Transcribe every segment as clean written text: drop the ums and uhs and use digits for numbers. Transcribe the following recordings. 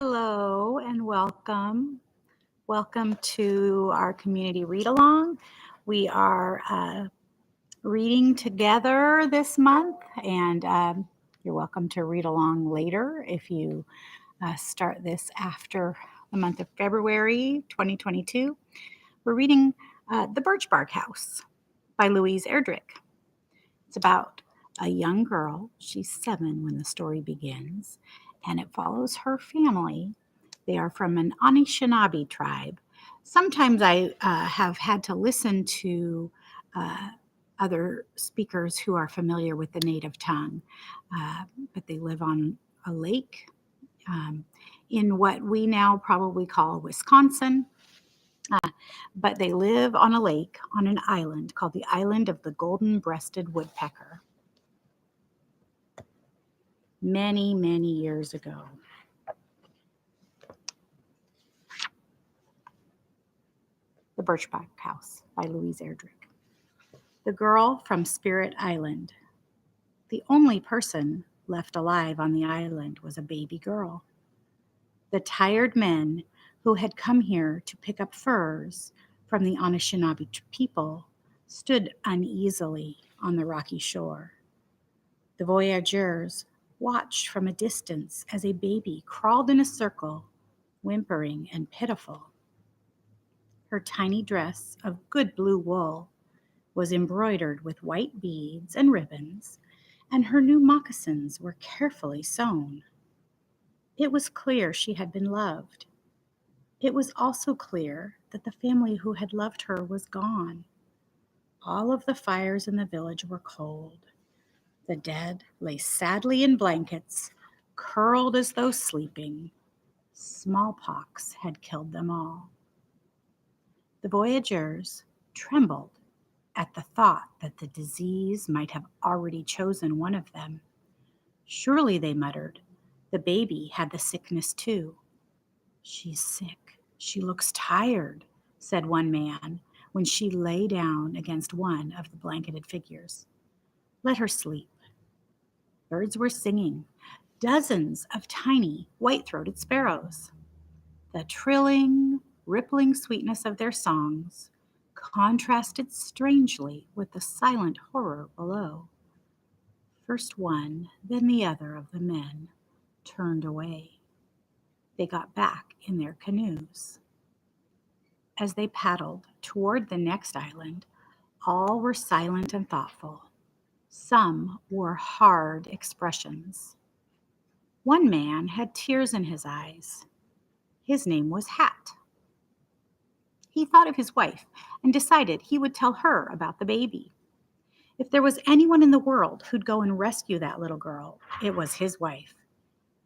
Hello and welcome. Welcome to our community read along. We are reading together this month, and you're welcome to read along later if you start this after the month of February 2022. We're reading The Birchbark House by Louise Erdrich. It's about a young girl. She's 7 when the story begins, and it follows her family. They are from an Anishinabe tribe. Sometimes I have had to listen to uh, other speakers who are familiar with the native tongue, but they live on a lake um, in what we now probably call Wisconsin. But they live on a lake on an island called the Island of the Golden-Breasted Woodpecker. Many, many years ago. The Birchbark House by Louise Erdrich. The girl from Spirit Island. The only person left alive on the island was a baby girl. The tired men who had come here to pick up furs from the Anishinaabe people stood uneasily on the rocky shore. The voyageurs watched from a distance as a baby crawled in a circle, whimpering and pitiful. Her tiny dress of good blue wool was embroidered with white beads and ribbons, and her new moccasins were carefully sewn. It was clear she had been loved. It was also clear that the family who had loved her was gone. All of the fires in the village were cold. The dead lay sadly in blankets, curled as though sleeping. Smallpox had killed them all. The voyageurs trembled at the thought that the disease might have already chosen one of them. Surely, they muttered, the baby had the sickness too. She's sick. She looks tired, said one man when she lay down against one of the blanketed figures. Let her sleep. Birds were singing, dozens of tiny white-throated sparrows. The trilling, rippling sweetness of their songs contrasted strangely with the silent horror below. First one, then the other of the men turned away. They got back in their canoes. As they paddled toward the next island, all were silent and thoughtful. Some wore hard expressions. One man had tears in his eyes. His name was Hat. He thought of his wife and decided he would tell her about the baby. If there was anyone in the world who'd go and rescue that little girl, it was his wife.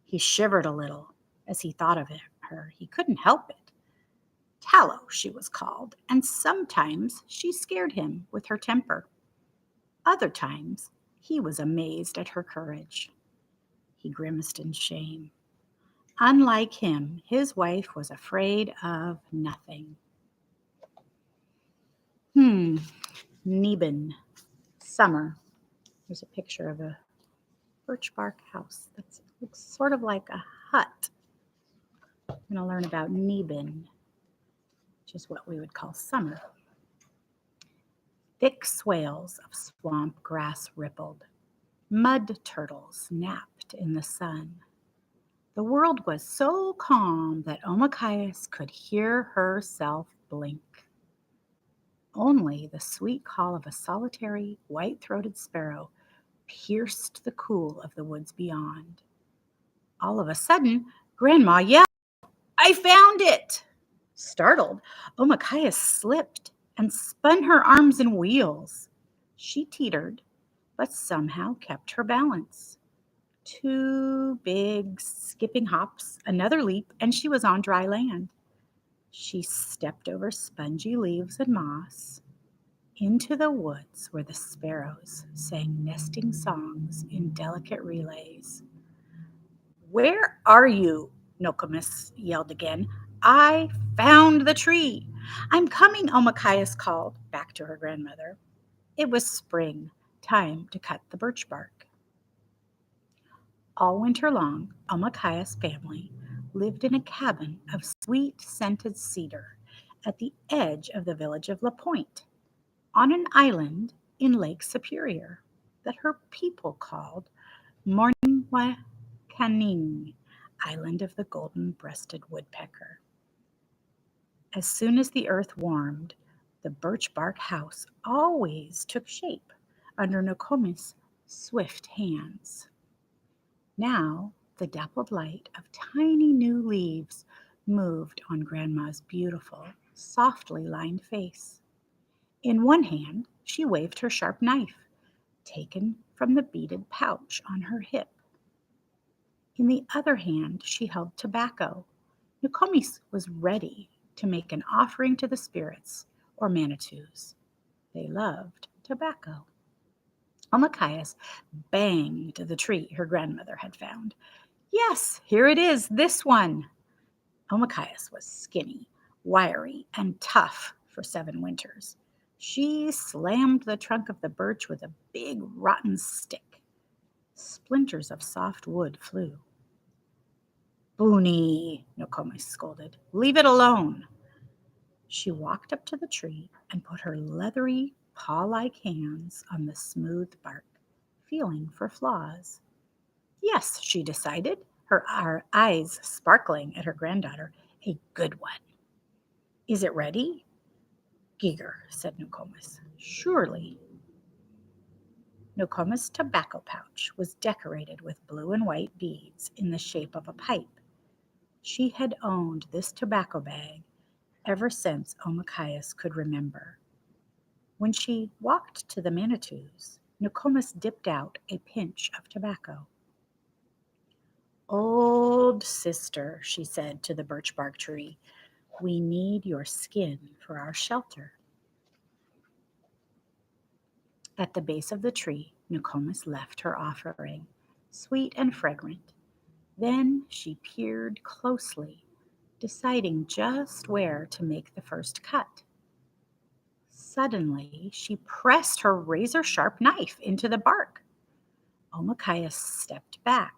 He shivered a little as he thought of her. He couldn't help it. Tallow, she was called, and sometimes she scared him with her temper. Other times, he was amazed at her courage. He grimaced in shame. Unlike him, his wife was afraid of nothing. Neebin, summer. There's a picture of a birchbark house that looks sort of like a hut. I'm going to learn about Neebin, which is what we would call summer. Thick swales of swamp grass rippled. Mud turtles napped in the sun. The world was so calm that Omakayas could hear herself blink. Only the sweet call of a solitary, white-throated sparrow pierced the cool of the woods beyond. All of a sudden, Grandma yelled, "I found it!" Startled, Omakayas slipped and spun her arms in wheels. She teetered, but somehow kept her balance. 2 big skipping hops, another leap, and she was on dry land. She stepped over spongy leaves and moss into the woods where the sparrows sang nesting songs in delicate relays. "Where are you?" Nokomis yelled again. "I found the tree." "I'm coming," Omakayas called back to her grandmother. It was spring, time to cut the birch bark. All winter long, Omakayas' family lived in a cabin of sweet-scented cedar at the edge of the village of La Pointe, on an island in Lake Superior that her people called Morningwacaning, Island of the Golden-Breasted Woodpecker. As soon as the earth warmed, the birch-bark house always took shape under Nokomi's swift hands. Now the dappled light of tiny new leaves moved on Grandma's beautiful, softly lined face. In one hand, she waved her sharp knife, taken from the beaded pouch on her hip. In the other hand, she held tobacco. Nokomis was ready to make an offering to the spirits or manitous. They loved tobacco. Omakayas banged the tree her grandmother had found. Yes, here it is, this one. Omakayas was skinny, wiry, and tough for 7 winters. She slammed the trunk of the birch with a big rotten stick. Splinters of soft wood flew. Boony, Nokomis scolded. Leave it alone. She walked up to the tree and put her leathery, paw-like hands on the smooth bark, feeling for flaws. Yes, she decided, her eyes sparkling at her granddaughter, a good one. Is it ready? Giger, said Nokomis. Surely. Nokomis' tobacco pouch was decorated with blue and white beads in the shape of a pipe. She had owned this tobacco bag ever since Omakayas could remember. When she walked to the manitous, Nokomis dipped out a pinch of tobacco. Old sister, she said to the birchbark tree, we need your skin for our shelter. At the base of the tree, Nokomis left her offering, sweet and fragrant. Then she peered closely, deciding just where to make the first cut. Suddenly, she pressed her razor-sharp knife into the bark. Omakaya stepped back.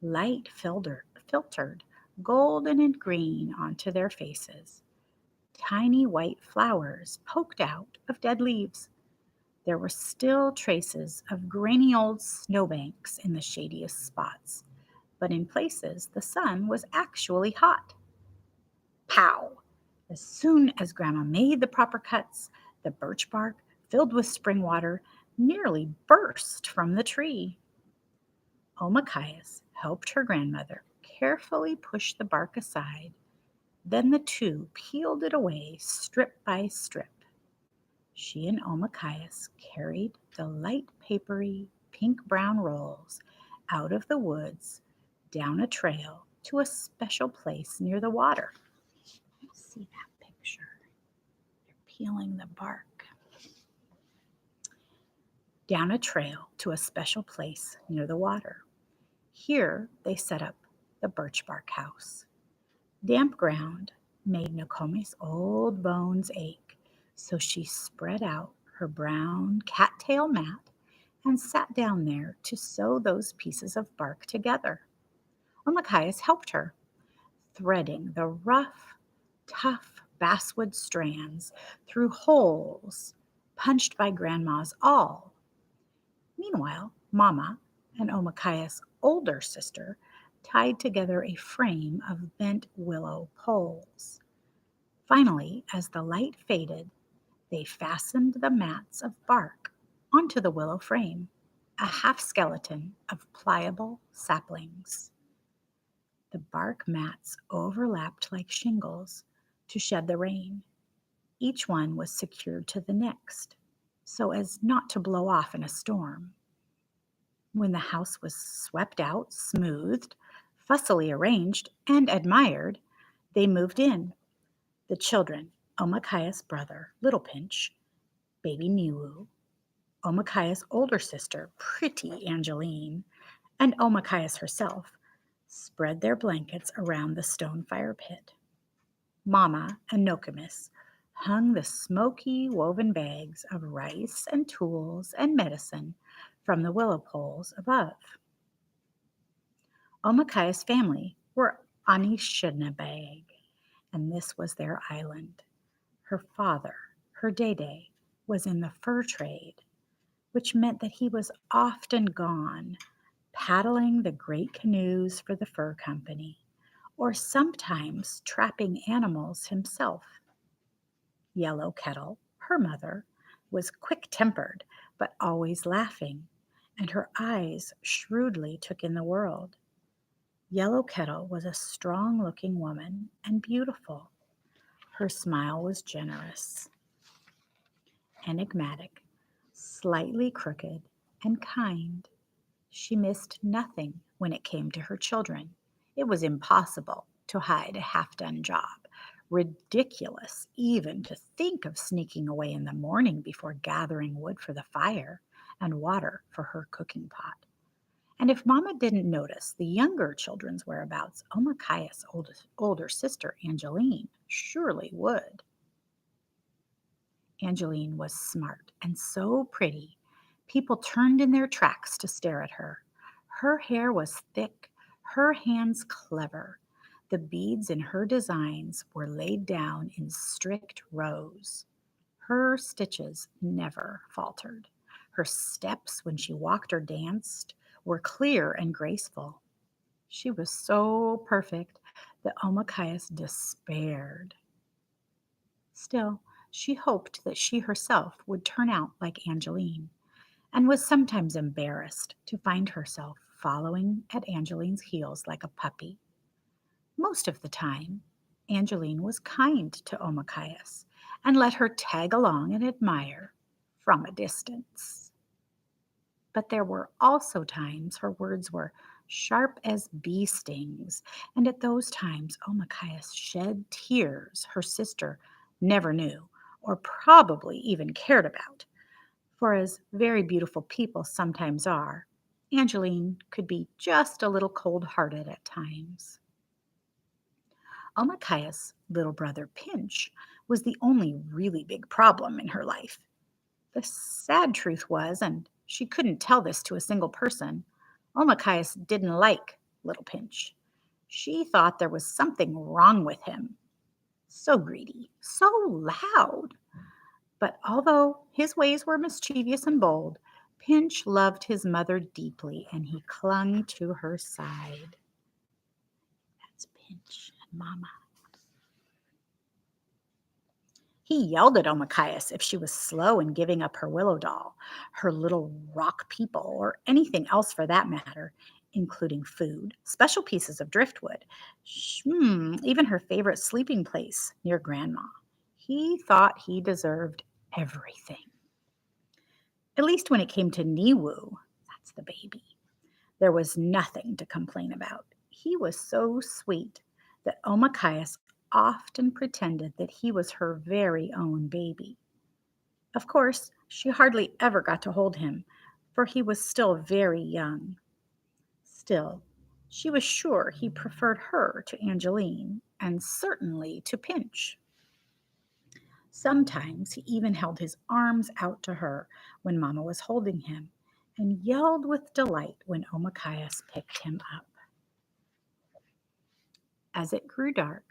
Light filtered golden and green onto their faces. Tiny white flowers poked out of dead leaves. There were still traces of grainy old snowbanks in the shadiest spots, but in places the sun was actually hot. Pow! As soon as Grandma made the proper cuts, the birch bark, filled with spring water, nearly burst from the tree. Omakayas helped her grandmother carefully push the bark aside. Then the two peeled it away strip by strip. She and Omakayas carried the light papery pink-brown rolls out of the woods, down a trail to a special place near the water. Let's see that picture. They're peeling the bark. Down a trail to a special place near the water. Here they set up the birchbark house. Damp ground made Nokomi's old bones ache, so she spread out her brown cattail mat and sat down there to sew those pieces of bark together. Omakayas helped her, threading the rough, tough basswood strands through holes punched by Grandma's awl. Meanwhile, Mama and Omakayas' older sister tied together a frame of bent willow poles. Finally, as the light faded, they fastened the mats of bark onto the willow frame, a half skeleton of pliable saplings. The bark mats overlapped like shingles to shed the rain. Each one was secured to the next, so as not to blow off in a storm. When the house was swept out, smoothed, fussily arranged, and admired, they moved in. The children, Omakaya's brother, Little Pinch, baby Niwu, Omakaya's older sister, pretty Angeline, and Omakayas herself, spread their blankets around the stone fire pit. Mama and Nokomis hung the smoky woven bags of rice and tools and medicine from the willow poles above. Omakaya's family were Anishinabe, and this was their island. Her father, her Dede, was in the fur trade, which meant that he was often gone, paddling the great canoes for the fur company, or sometimes trapping animals himself. Yellow Kettle, her mother, was quick tempered, but always laughing, and her eyes shrewdly took in the world. Yellow Kettle was a strong looking woman and beautiful. Her smile was generous, enigmatic, slightly crooked, and kind. She missed nothing when it came to her children. It was impossible to hide a half done job. Ridiculous even to think of sneaking away in the morning before gathering wood for the fire and water for her cooking pot. And if Mama didn't notice the younger children's whereabouts, Omakayas' older sister, Angeline, surely would. Angeline was smart and so pretty, people turned in their tracks to stare at her. Her hair was thick, her hands clever. The beads in her designs were laid down in strict rows. Her stitches never faltered. Her steps when she walked or danced were clear and graceful. She was so perfect that Omakayas despaired. Still, she hoped that she herself would turn out like Angeline, and was sometimes embarrassed to find herself following at Angeline's heels like a puppy. Most of the time, Angeline was kind to Omakayas and let her tag along and admire from a distance. But there were also times her words were sharp as bee stings, and at those times Omakayas shed tears her sister never knew or probably even cared about. For as very beautiful people sometimes are, Angeline could be just a little cold hearted at times. Omakayas' little brother Pinch was the only really big problem in her life. The sad truth was, and she couldn't tell this to a single person, Omakayas didn't like little Pinch. She thought there was something wrong with him. So greedy, so loud. But although his ways were mischievous and bold, Pinch loved his mother deeply and he clung to her side. That's Pinch and Mama. He yelled at Omakayas if she was slow in giving up her willow doll, her little rock people, or anything else for that matter, including food, special pieces of driftwood, even her favorite sleeping place near Grandma. He thought he deserved everything. At least when it came to Niwu, that's the baby, there was nothing to complain about. He was so sweet that Omakayas often pretended that he was her very own baby. Of course, she hardly ever got to hold him, for he was still very young. Still, she was sure he preferred her to Angeline, and certainly to Pinch. Sometimes he even held his arms out to her when Mama was holding him, and yelled with delight when Omakayas picked him up. As it grew dark,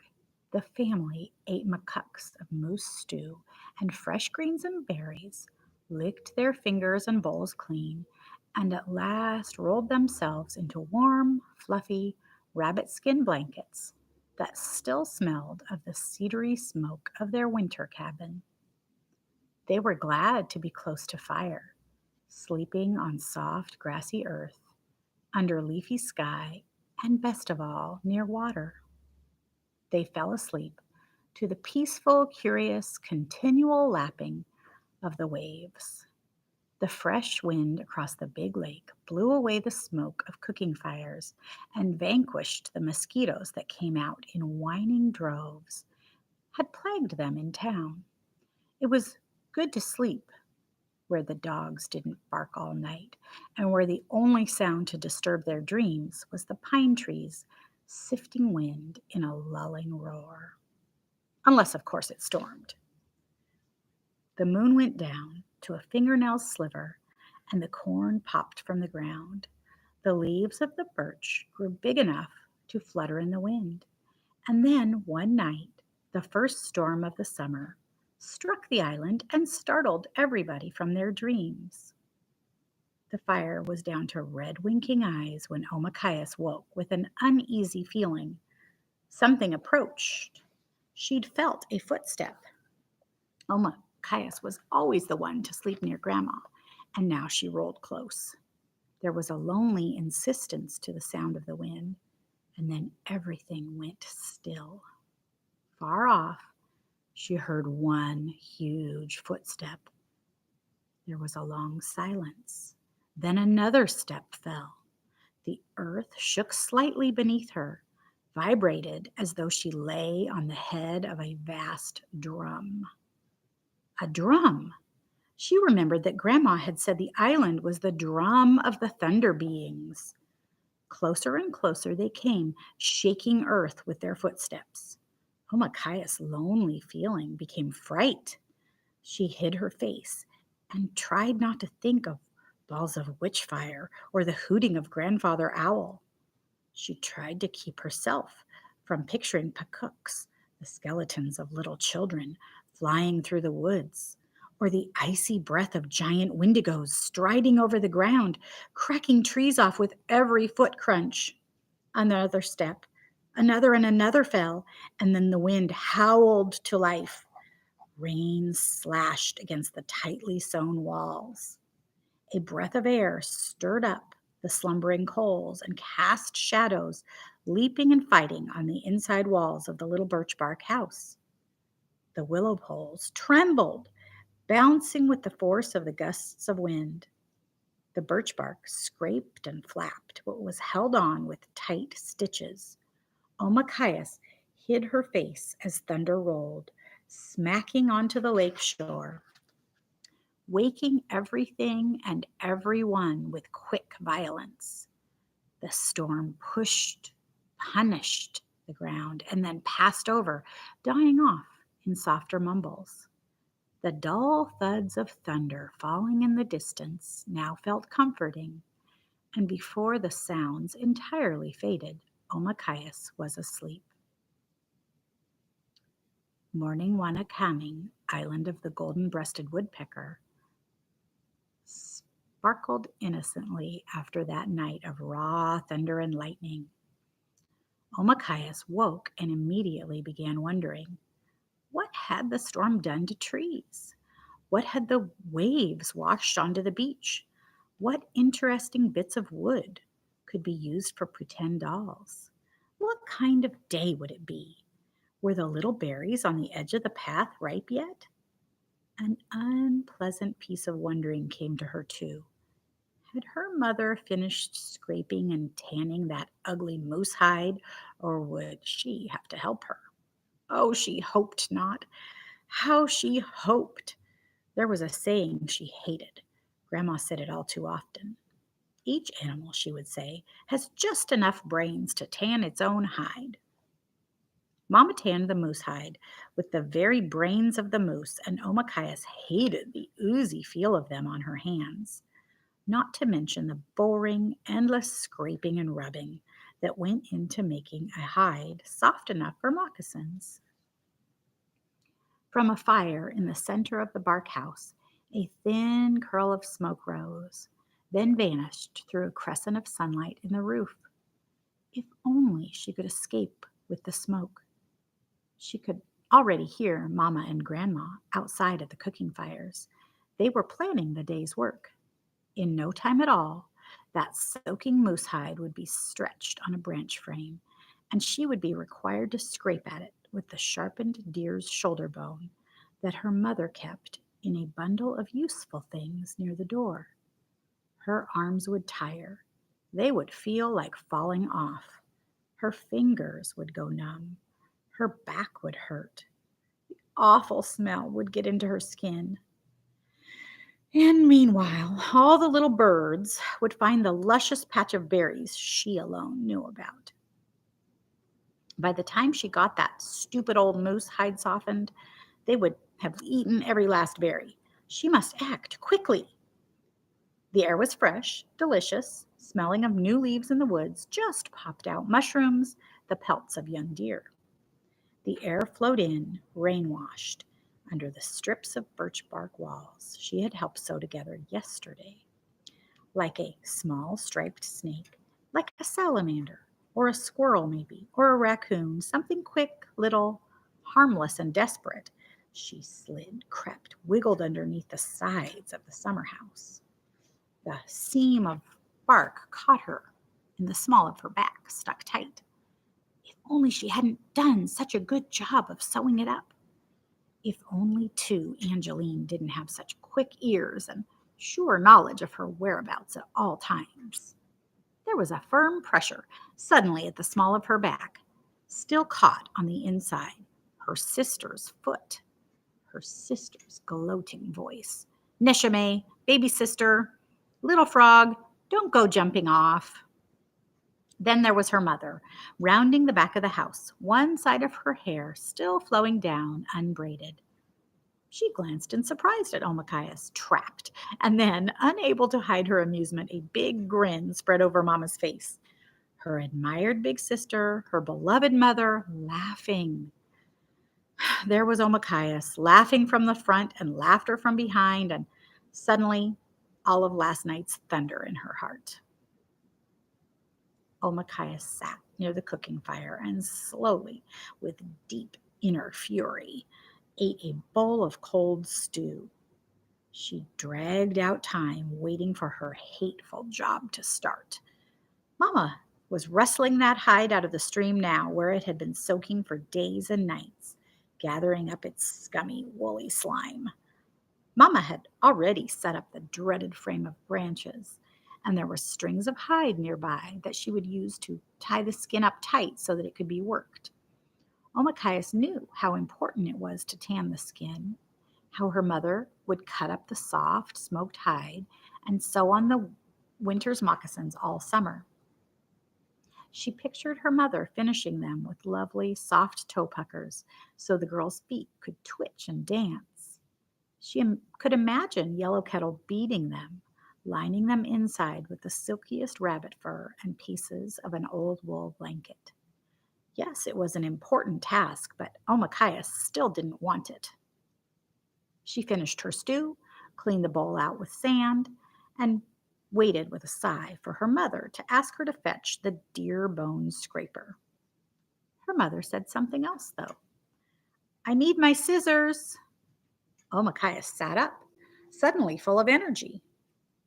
the family ate makuks of moose stew and fresh greens and berries, licked their fingers and bowls clean, and at last rolled themselves into warm, fluffy rabbit skin blankets that still smelled of the cedary smoke of their winter cabin. They were glad to be close to fire, sleeping on soft, grassy earth, under leafy sky, and best of all, near water. They fell asleep to the peaceful, curious, continual lapping of the waves. The fresh wind across the big lake blew away the smoke of cooking fires and vanquished the mosquitoes that came out in whining droves, had plagued them in town. It was good to sleep where the dogs didn't bark all night, and where the only sound to disturb their dreams was the pine trees sifting wind in a lulling roar. Unless, of course, it stormed. The moon went down to a fingernail's sliver, and the corn popped from the ground. The leaves of the birch grew big enough to flutter in the wind. And then one night, the first storm of the summer struck the island and startled everybody from their dreams. The fire was down to red winking eyes when Omakayas woke with an uneasy feeling. Something approached. She'd felt a footstep. Omakayas was always the one to sleep near Grandma, and now she rolled close. There was a lonely insistence to the sound of the wind, and then everything went still. Far off, she heard one huge footstep. There was a long silence. Then another step fell. The earth shook slightly beneath her, vibrated as though she lay on the head of a vast drum. A drum! She remembered that Grandma had said the island was the drum of the thunder beings. Closer and closer they came, shaking earth with their footsteps. Omakayas' lonely feeling became fright. She hid her face and tried not to think of balls of witchfire or the hooting of Grandfather Owl. She tried to keep herself from picturing pakuks, the skeletons of little children, flying through the woods, or the icy breath of giant wendigos striding over the ground, cracking trees off with every foot crunch. Another step, another and another fell, and then the wind howled to life. Rain slashed against the tightly sewn walls. A breath of air stirred up the slumbering coals and cast shadows, leaping and fighting on the inside walls of the little birchbark house. The willow poles trembled, bouncing with the force of the gusts of wind. The birchbark scraped and flapped, but was held on with tight stitches. Omakayas hid her face as thunder rolled, smacking onto the lake shore, waking everything and everyone with quick violence. The storm pushed, punished the ground, and then passed over, dying off in softer mumbles. The dull thuds of thunder falling in the distance now felt comforting, and before the sounds entirely faded, Omakayas was asleep. Morning one coming, island of the Golden-Breasted Woodpecker, sparkled innocently after that night of raw thunder and lightning. Omakayas woke and immediately began wondering, what had the storm done to trees? What had the waves washed onto the beach? What interesting bits of wood could be used for pretend dolls? What kind of day would it be? Were the little berries on the edge of the path ripe yet? An unpleasant piece of wondering came to her, too. Had her mother finished scraping and tanning that ugly moose hide, or would she have to help her? Oh, she hoped not. How she hoped! There was a saying she hated. Grandma said it all too often. Each animal, she would say, has just enough brains to tan its own hide. Mama tanned the moose hide with the very brains of the moose, and Omakayas hated the oozy feel of them on her hands, not to mention the boring, endless scraping and rubbing that went into making a hide soft enough for moccasins. From a fire in the center of the bark house, a thin curl of smoke rose, then vanished through a crescent of sunlight in the roof. If only she could escape with the smoke. She could already hear Mama and Grandma outside at the cooking fires. They were planning the day's work. In no time at all, that soaking moose hide would be stretched on a branch frame, and she would be required to scrape at it with the sharpened deer's shoulder bone that her mother kept in a bundle of useful things near the door. Her arms would tire. They would feel like falling off. Her fingers would go numb. Her back would hurt. The awful smell would get into her skin. And meanwhile, all the little birds would find the luscious patch of berries she alone knew about. By the time she got that stupid old moose hide softened, they would have eaten every last berry. She must act quickly. The air was fresh, delicious, smelling of new leaves in the woods, just popped out mushrooms, the pelts of young deer. The air flowed in, rain-washed, under the strips of birch bark walls she had helped sew together yesterday, like a small striped snake, like a salamander, or a squirrel maybe, or a raccoon, something quick, little, harmless, and desperate. She slid, crept, wiggled underneath the sides of the summer house. The seam of bark caught her in the small of her back, stuck tight. If only she hadn't done such a good job of sewing it up. If only, too, Angeline didn't have such quick ears and sure knowledge of her whereabouts at all times. There was a firm pressure suddenly at the small of her back, still caught on the inside. Her sister's foot, her sister's gloating voice. Nishame, baby sister, little frog, don't go jumping off. Then there was her mother, rounding the back of the house, one side of her hair still flowing down, unbraided. She glanced in surprise at Omakayas, trapped, and then, unable to hide her amusement, a big grin spread over Mama's face. Her admired big sister, her beloved mother, laughing. There was Omakayas, laughing from the front and laughter from behind, and suddenly all of last night's thunder in her heart. Omakayas sat near the cooking fire and slowly, with deep inner fury, ate a bowl of cold stew. She dragged out time waiting for her hateful job to start. Mama was wrestling that hide out of the stream now, where it had been soaking for days and nights, gathering up its scummy, woolly slime. Mama had already set up the dreaded frame of branches, and there were strings of hide nearby that she would use to tie the skin up tight so that it could be worked. Omakayas knew how important it was to tan the skin, how her mother would cut up the soft, smoked hide and sew on the winter's moccasins all summer. She pictured her mother finishing them with lovely, soft toe puckers so the girl's feet could twitch and dance. She could imagine Yellow Kettle beating them, lining them inside with the silkiest rabbit fur and pieces of an old wool blanket. Yes, it was an important task, but Omakayas still didn't want it. She finished her stew, cleaned the bowl out with sand, and waited with a sigh for her mother to ask her to fetch the deer bone scraper. Her mother said something else, though. "I need my scissors." Omakayas sat up, suddenly full of energy.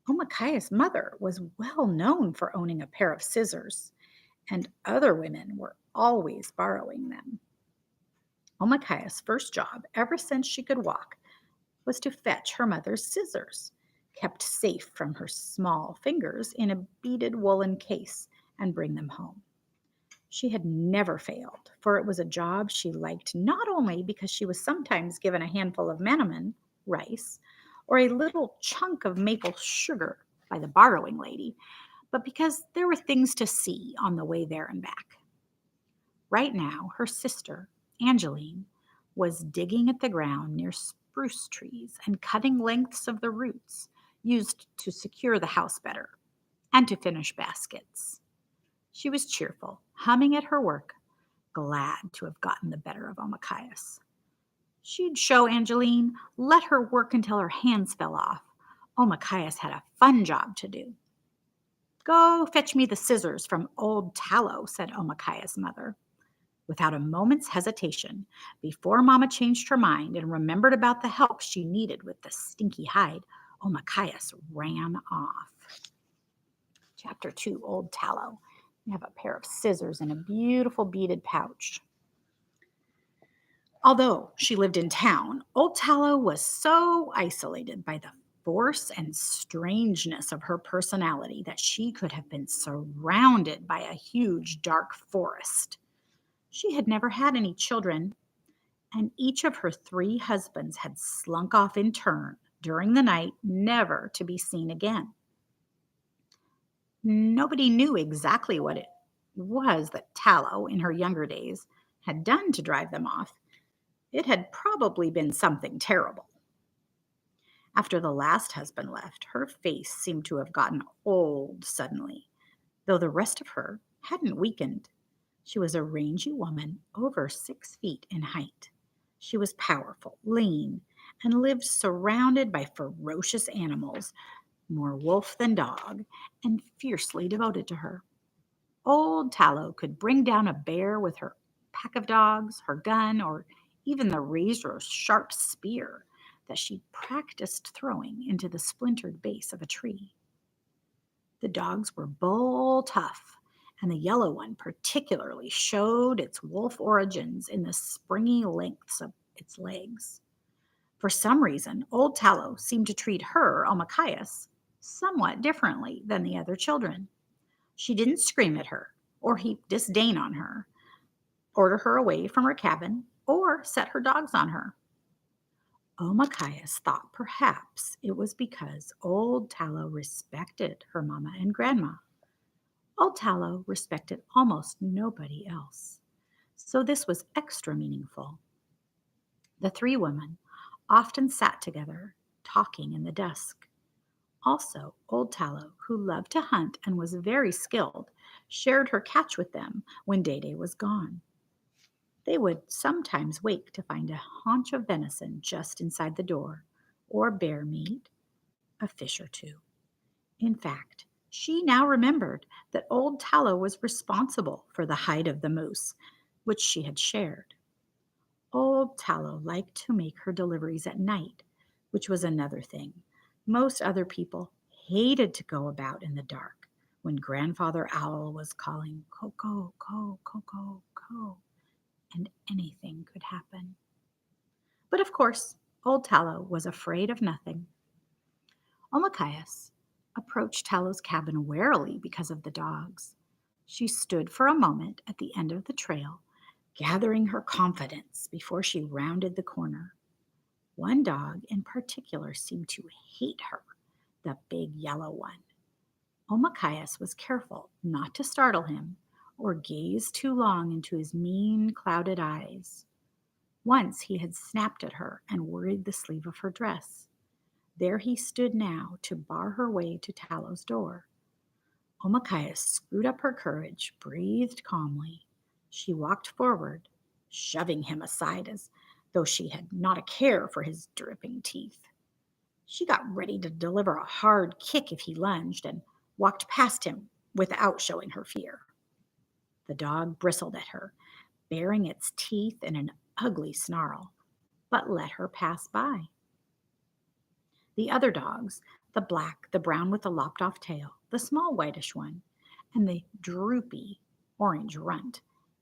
Omakayas' mother was well known for owning a pair of scissors, and other women were always borrowing them. Omakayas' first job, ever since she could walk, was to fetch her mother's scissors, kept safe from her small fingers in a beaded woolen case, and bring them home. She had never failed, for it was a job she liked not only because she was sometimes given a handful of mannamin, rice, or a little chunk of maple sugar by the borrowing lady, but because there were things to see on the way there and back. Right now, her sister, Angeline, was digging at the ground near spruce trees and cutting lengths of the roots used to secure the house better and to finish baskets. She was cheerful, humming at her work, glad to have gotten the better of Omakayas. She'd show Angeline, let her work until her hands fell off. Omakayas had a fun job to do. "Go fetch me the scissors from old Tallow," said Omakayas' mother. Without a moment's hesitation, before Mama changed her mind and remembered about the help she needed with the stinky hide, Omakayas ran off. Chapter 2, Old Tallow. We have a pair of scissors in a beautiful beaded pouch. Although she lived in town, Old Tallow was so isolated by the force and strangeness of her personality that she could have been surrounded by a huge dark forest. She had never had any children, and each of her 3 husbands had slunk off in turn during the night, never to be seen again. Nobody knew exactly what it was that Tallow, in her younger days, had done to drive them off. It had probably been something terrible. After the last husband left, her face seemed to have gotten old suddenly, though the rest of her hadn't weakened. She was a rangy woman over 6 feet in height. She was powerful, lean, and lived surrounded by ferocious animals, more wolf than dog, and fiercely devoted to her. Old Tallow could bring down a bear with her pack of dogs, her gun, or even the razor sharp spear that she practiced throwing into the splintered base of a tree. The dogs were bull tough, and the yellow one particularly showed its wolf origins in the springy lengths of its legs. For some reason, Old Tallow seemed to treat her, Omakayas, somewhat differently than the other children. She didn't scream at her, or heap disdain on her, order her away from her cabin, or set her dogs on her. Omakayas thought perhaps it was because Old Tallow respected her mama and grandma. Old Tallow respected almost nobody else, so this was extra meaningful. The three women often sat together, talking in the dusk. Also, Old Tallow, who loved to hunt and was very skilled, shared her catch with them when Day Day was gone. They would sometimes wake to find a haunch of venison just inside the door, or bear meat, a fish or two. In fact, she now remembered that Old Tallow was responsible for the hide of the moose, which she had shared. Old Tallow liked to make her deliveries at night, which was another thing. Most other people hated to go about in the dark when Grandfather Owl was calling, "Coco, co, coco, co," and anything could happen. But of course, Old Tallow was afraid of nothing. Omakayas approached Tallow's cabin warily because of the dogs. She stood for a moment at the end of the trail, gathering her confidence before she rounded the corner. One dog in particular seemed to hate her, the big yellow one. Omakayas was careful not to startle him or gaze too long into his mean, clouded eyes. Once he had snapped at her and worried the sleeve of her dress. There he stood now to bar her way to Tallow's door. Omakayas screwed up her courage, breathed calmly. She walked forward, shoving him aside as though she had not a care for his dripping teeth. She got ready to deliver a hard kick if he lunged and walked past him without showing her fear. The dog bristled at her, baring its teeth in an ugly snarl, but let her pass by. The other dogs, the black, the brown with the lopped off tail, the small whitish one, and the droopy orange runt,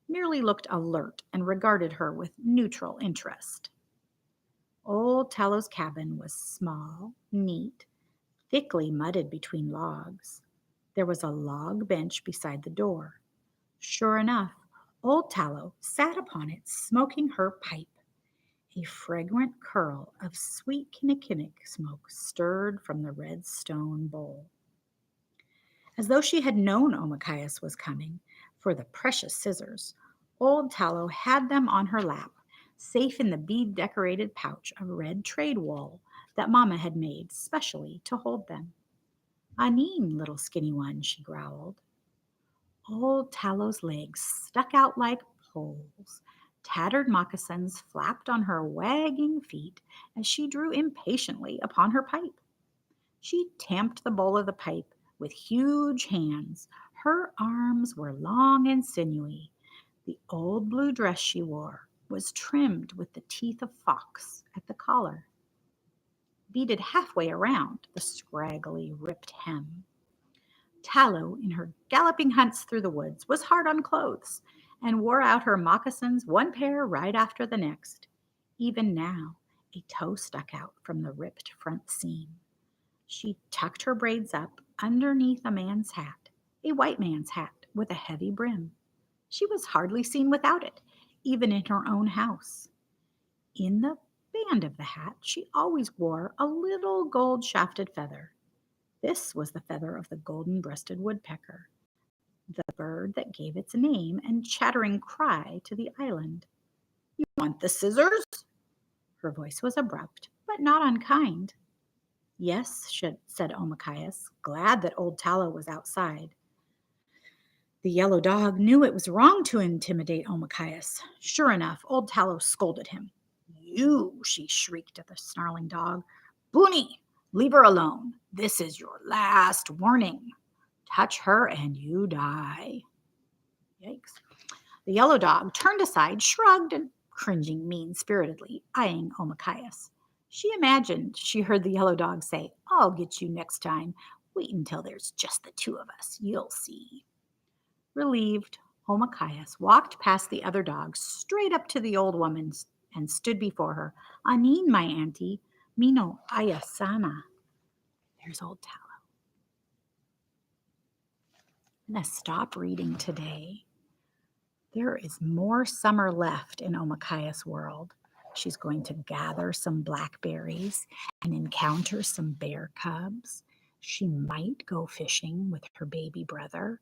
merely looked alert and regarded her with neutral interest. Old Tallow's cabin was small, neat, thickly mudded between logs. There was a log bench beside the door. Sure enough, Old Tallow sat upon it smoking her pipe. A fragrant curl of sweet kinnikinnick smoke stirred from the red stone bowl. As though she had known Omakayas was coming for the precious scissors, Old Tallow had them on her lap, safe in the bead-decorated pouch of red trade wool that Mamma had made specially to hold them. "Aneen, little skinny one," she growled. Old Tallow's legs stuck out like poles. Tattered moccasins flapped on her wagging feet as she drew impatiently upon her pipe. She tamped the bowl of the pipe with huge hands. Her arms were long and sinewy. The old blue dress she wore was trimmed with the teeth of fox at the collar, beaded halfway around the scraggly, ripped hem. Tallow, in her galloping hunts through the woods, was hard on clothes and wore out her moccasins one pair right after the next. Even now, a toe stuck out from the ripped front seam. She tucked her braids up underneath a man's hat, a white man's hat with a heavy brim. She was hardly seen without it, even in her own house. In the band of the hat, she always wore a little gold-shafted feather. This was the feather of the golden-breasted woodpecker, the bird that gave its name and chattering cry to the island. "You want the scissors?" Her voice was abrupt, but not unkind. "Yes," said Omakayas, glad that Old Tallow was outside. The yellow dog knew it was wrong to intimidate Omakayas. Sure enough, old Talos scolded him. You, she shrieked at the snarling dog. Booney, leave her alone. This is your last warning. Touch her and you die. Yikes. The yellow dog turned aside, shrugged, and cringing mean-spiritedly, eyeing Omakayas. She imagined she heard the yellow dog say, I'll get you next time. Wait until there's just the two of us. You'll see. Relieved, Omakayas walked past the other dogs straight up to the old woman and stood before her. Anin, my auntie, Mino Ayasana. There's old Tallow. I'm going to stop reading today. There is more summer left in Omakayas' world. She's going to gather some blackberries and encounter some bear cubs. She might go fishing with her baby brother.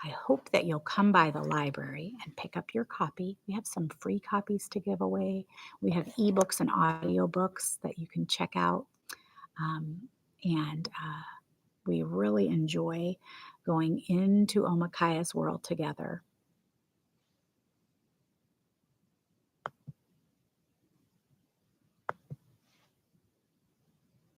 I hope that you'll come by the library and pick up your copy. We have some free copies to give away. We have ebooks and audiobooks that you can check out. And we really enjoy going into Omakayas' world together.